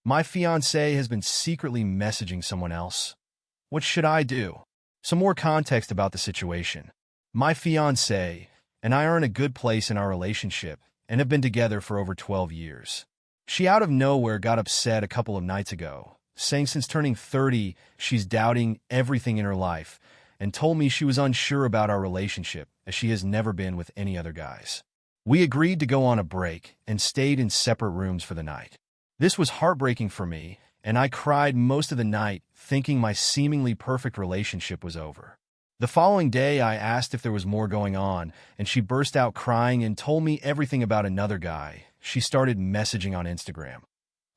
My fiancé has been secretly messaging someone else. What should I do? Some more context about the situation. My fiancé and I are in a good place in our relationship and have been together for over 12 years. She out of nowhere got upset a couple of nights ago, saying since turning 30, she's doubting everything in her life, and told me she was unsure about our relationship as she has never been with any other guys. We agreed to go on a break and stayed in separate rooms for the night. This was heartbreaking for me, and I cried most of the night thinking my seemingly perfect relationship was over. The following day, I asked if there was more going on, and she burst out crying and told me everything about another guy she started messaging on Instagram.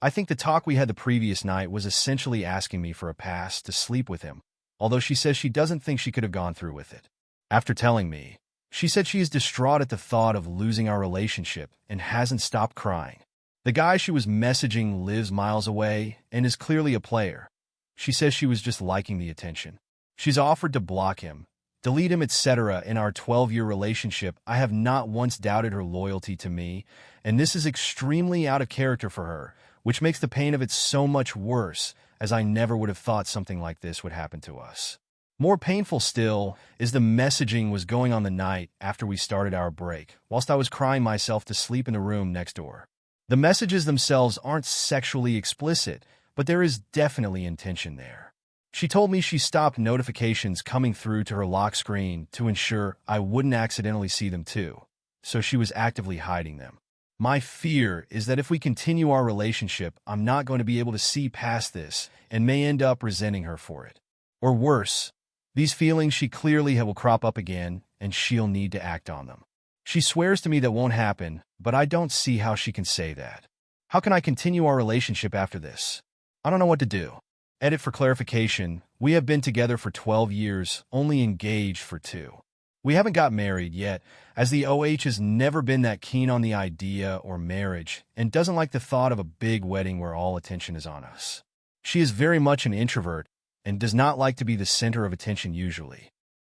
I think the talk we had the previous night was essentially asking me for a pass to sleep with him, although she says she doesn't think she could have gone through with it. After telling me, she said she is distraught at the thought of losing our relationship and hasn't stopped crying. The guy she was messaging lives miles away and is clearly a player. She says she was just liking the attention. She's offered to block him, delete him, etc. In our 12-year relationship, I have not once doubted her loyalty to me, and this is extremely out of character for her, which makes the pain of it so much worse, as I never would have thought something like this would happen to us. More painful still is the messaging was going on the night after we started our break, whilst I was crying myself to sleep in the room next door. The messages themselves aren't sexually explicit, but there is definitely intention there. She told me she stopped notifications coming through to her lock screen to ensure I wouldn't accidentally see them too, so she was actively hiding them. My fear is that if we continue our relationship, I'm not going to be able to see past this and may end up resenting her for it. Or worse, these feelings she clearly will crop up again and she'll need to act on them. She swears to me that won't happen, but I don't see how she can say that. How can I continue our relationship after this? I don't know what to do. Edit for clarification, we have been together for 12 years, only engaged for 2. We haven't got married yet, as the OH has never been that keen on the idea or marriage and doesn't like the thought of a big wedding where all attention is on us. She is very much an introvert and does not like to be the center of attention usually.